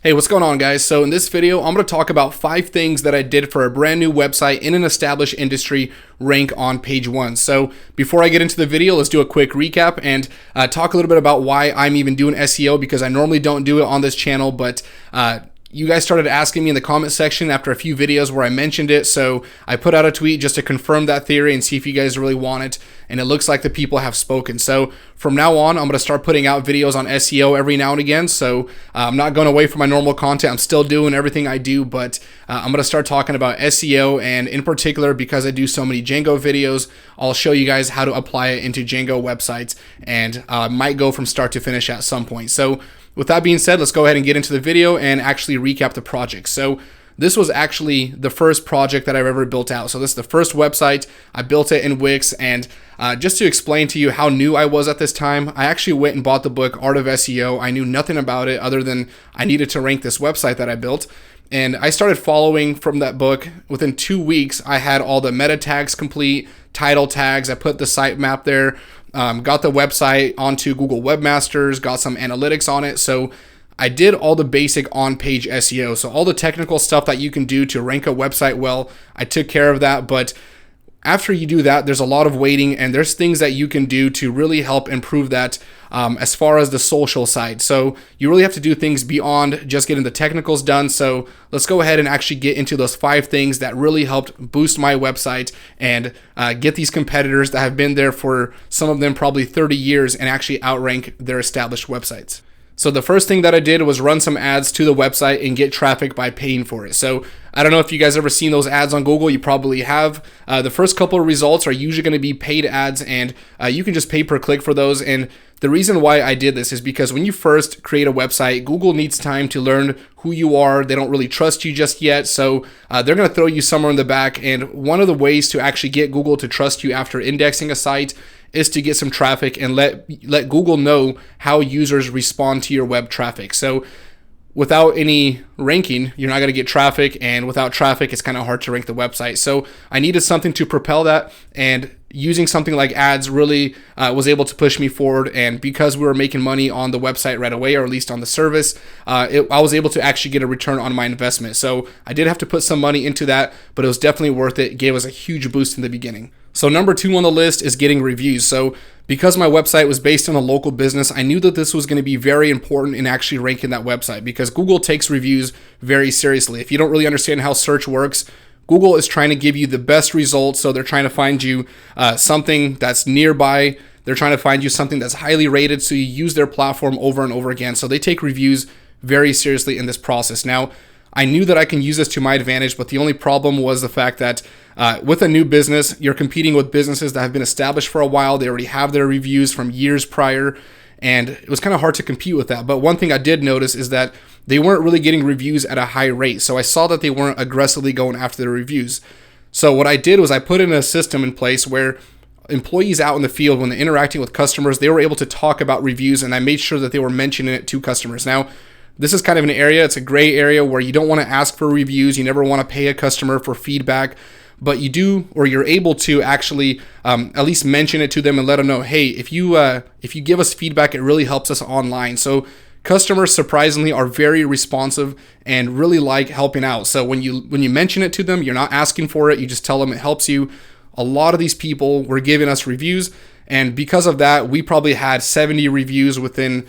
Hey, what's going on, guys? So in this video, I'm going to talk about 5 things that I did for a brand new website in an established industry rank on page 1. So before I get into the video, let's do a quick recap and talk a little bit about why I'm even doing SEO, because I normally don't do it on this channel, but you guys started asking me in the comment section after a few videos where I mentioned it, so I put out a tweet just to confirm that theory and see if you guys really want it, and it looks like the people have spoken. So from now on, I'm going to start putting out videos on SEO every now and again, so I'm not going away from my normal content. I'm still doing everything I do, but I'm going to start talking about SEO, and in particular, because I do so many Django videos, I'll show you guys how to apply it into Django websites, and might go from start to finish at some point. So with that being said, let's go ahead and get into the video and actually recap the project. So this was actually the first project that I've ever built out. So this is the first website. I built it in Wix, and just to explain to you how new I was at this time, I actually went and bought the book Art of SEO. I knew nothing about it other than I needed to rank this website that I built. And I started following from that book. Within 2 weeks, I had all the meta tags complete, title tags. I put the sitemap there, got the website onto Google Webmasters, got some analytics on it. So I did all the basic on-page SEO. So all the technical stuff that you can do to rank a website well, I took care of that. But after you do that, there's a lot of waiting, and there's things that you can do to really help improve that as far as the social side. So you really have to do things beyond just getting the technicals done. So let's go ahead and actually get into those 5 things that really helped boost my website and get these competitors that have been there for, some of them probably 30 years, and actually outrank their established websites. So the first thing that I did was run some ads to the website and get traffic by paying for it. So I don't know if you guys ever seen those ads on Google. You probably have. The first couple of results are usually going to be paid ads, and you can just pay per click for those. And the reason why I did this is because when you first create a website, Google needs time to learn who you are. They don't really trust you just yet. So they're going to throw you somewhere in the back. And one of the ways to actually get Google to trust you after indexing a site is to get some traffic and let Google know how users respond to your web traffic. So without any ranking, you're not going to get traffic, and without traffic, it's kind of hard to rank the website. So I needed something to propel that, and using something like ads really was able to push me forward. And because we were making money on the website right away, or at least on the service, I was able to actually get a return on my investment. So I did have to put some money into that, but it was definitely worth it. It gave us a huge boost in the beginning. So number 2 on the list is getting reviews. So because my website was based on a local business, I knew that this was going to be very important in actually ranking that website, because Google takes reviews very seriously. If you don't really understand how search works, Google is trying to give you the best results. So they're trying to find you something that's nearby. They're trying to find you something that's highly rated, so you use their platform over and over again. So they take reviews very seriously in this process. Now, I knew that I can use this to my advantage, but the only problem was the fact that with a new business, you're competing with businesses that have been established for a while. They already have their reviews from years prior, and it was kind of hard to compete with that. But one thing I did notice is that they weren't really getting reviews at a high rate. So I saw that they weren't aggressively going after the reviews. So what I did was I put in a system in place where employees out in the field, when they're interacting with customers, they were able to talk about reviews, and I made sure that they were mentioning it to customers. Now, this is kind of an area, it's a gray area where you don't want to ask for reviews. You never want to pay a customer for feedback, but you do, or you're able to actually at least mention it to them and let them know, hey, if you give us feedback, it really helps us online. So customers surprisingly are very responsive and really like helping out. So when you mention it to them, you're not asking for it. You just tell them it helps you. A lot of these people were giving us reviews, and because of that, we probably had 70 reviews within,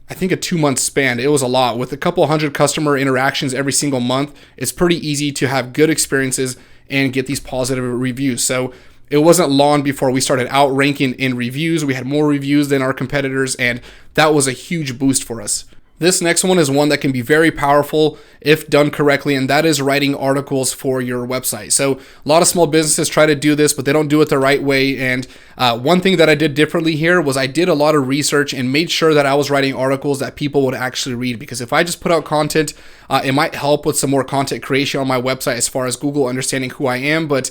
I think, a 2-month span. It was a lot. With a couple hundred customer interactions every single month, it's pretty easy to have good experiences and get these positive reviews. So it wasn't long before we started outranking in reviews. We had more reviews than our competitors, and that was a huge boost for us. This next one is one that can be very powerful if done correctly, and that is writing articles for your website. So a lot of small businesses try to do this, but they don't do it the right way. And one thing that I did differently here was I did a lot of research and made sure that I was writing articles that people would actually read. Because if I just put out content, it might help with some more content creation on my website as far as Google understanding who I am, but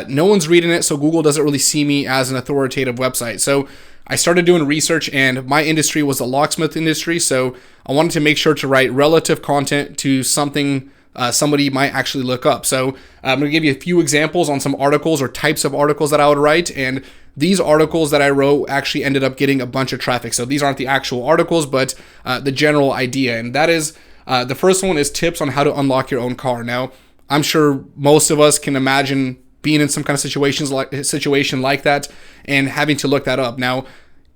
no one's reading it, so Google doesn't really see me as an authoritative website. So I started doing research, and my industry was the locksmith industry, so I wanted to make sure to write relative content to something somebody might actually look up. So I'm going to give you a few examples on some articles or types of articles that I would write, and these articles that I wrote actually ended up getting a bunch of traffic. So these aren't the actual articles, but the general idea, and that is The first one is tips on how to unlock your own car. Now, I'm sure most of us can imagine being in some kind of situation like that and having to look that up. Now,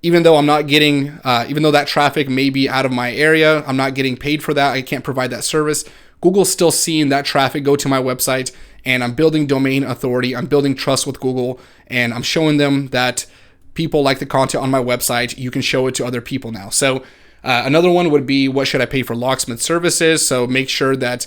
even though I'm not getting, even though that traffic may be out of my area, I'm not getting paid for that, I can't provide that service, Google's still seeing that traffic go to my website, and I'm building domain authority, I'm building trust with Google, and I'm showing them that people like the content on my website, you can show it to other people now. So another one would be, what should I pay for locksmith services? So make sure that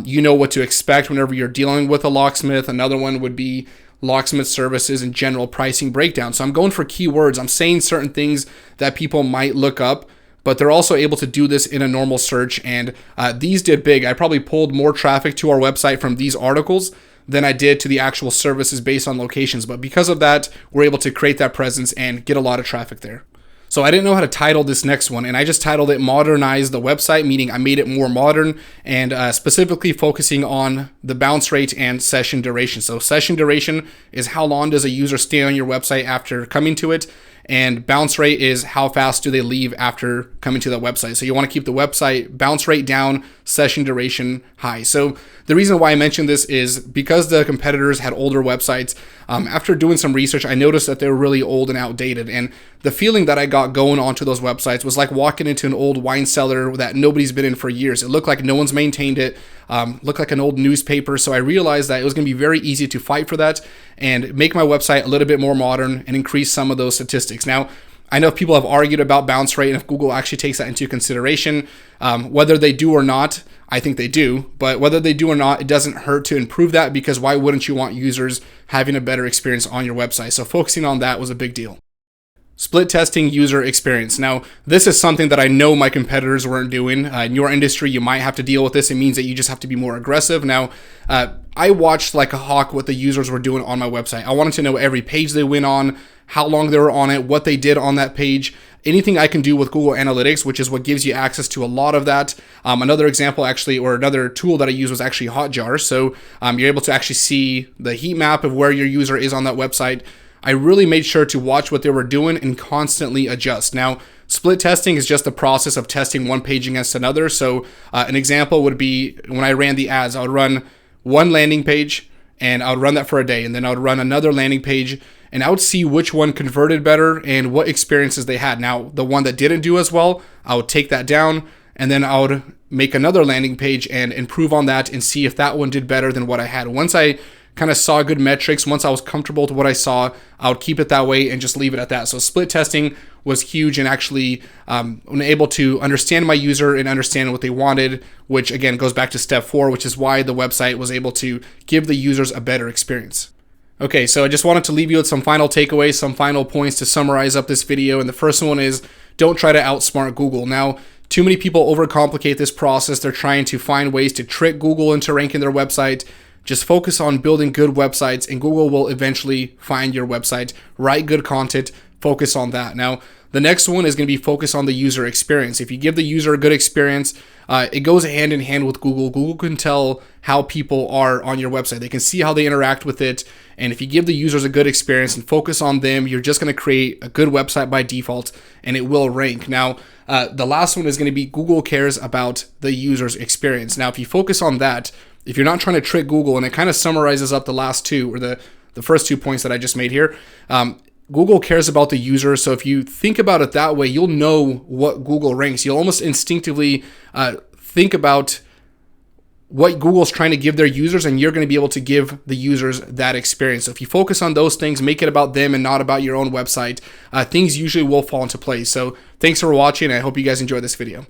you know what to expect whenever you're dealing with a locksmith. Another one would be locksmith services and general pricing breakdown. So I'm going for keywords. I'm saying certain things that people might look up, but they're also able to do this in a normal search. And these did big. I probably pulled more traffic to our website from these articles than I did to the actual services based on locations. But because of that, we're able to create that presence and get a lot of traffic there. So I didn't know how to title this next one, and I just titled it Modernized the Website, meaning I made it more modern, and specifically focusing on the bounce rate and session duration. So session duration is how long does a user stay on your website after coming to it, and bounce rate is how fast do they leave after coming to the website. So you want to keep the website bounce rate down, session duration high. So the reason why I mentioned this is because the competitors had older websites. After doing some research, I noticed that they were really old and outdated. And the feeling that I got going onto those websites was like walking into an old wine cellar that nobody's been in for years. It looked like no one's maintained it, looked like an old newspaper. So I realized that it was going to be very easy to fight for that and make my website a little bit more modern and increase some of those statistics. Now, I know people have argued about bounce rate and if Google actually takes that into consideration. Whether they do or not, I think they do, but whether they do or not, it doesn't hurt to improve that, because why wouldn't you want users having a better experience on your website? So focusing on that was a big deal. Split testing user experience. Now, this is something that I know my competitors weren't doing. In your industry, you might have to deal with this. It means that you just have to be more aggressive. Now, I watched like a hawk what the users were doing on my website. I wanted to know every page they went on, how long they were on it, what they did on that page, anything I can do with Google Analytics, which is what gives you access to a lot of that. Another example actually, or another tool that I use was actually Hotjar. So you're able to actually see the heat map of where your user is on that website. I really made sure to watch what they were doing and constantly adjust. Now, split testing is just the process of testing one page against another. So an example would be when I ran the ads, I would run one landing page and I would run that for a day. And then I would run another landing page and I would see which one converted better and what experiences they had. Now, the one that didn't do as well, I would take that down and then I would make another landing page and improve on that and see if that one did better than what I had. Once I kind of saw good metrics, once I was comfortable with what I saw, I would keep it that way and just leave it at that. So split testing was huge, and actually I'm able to understand my user and understand what they wanted, which again goes back to step 4, which is why the website was able to give the users a better experience. Okay, so I just wanted to leave you with some final takeaways, some final points to summarize up this video. And the first one is, don't try to outsmart Google. Now, too many people overcomplicate this process. They're trying to find ways to trick Google into ranking their website. Just focus on building good websites and Google will eventually find your website. Write good content, focus on that. Now, the next one is going to be focus on the user experience. If you give the user a good experience, it goes hand in hand with Google. Google can tell how people are on your website. They can see how they interact with it. And if you give the users a good experience and focus on them, you're just going to create a good website by default and it will rank. Now, the last one is going to be Google cares about the user's experience. Now, if you focus on that, if you're not trying to trick Google, and it kind of summarizes up the last two, or the first 2 points that I just made here, Google cares about the user. So if you think about it that way, you'll know what Google ranks. You'll almost instinctively think about what Google's trying to give their users, and you're going to be able to give the users that experience. So if you focus on those things, make it about them and not about your own website, things usually will fall into place. So thanks for watching. I hope you guys enjoyed this video.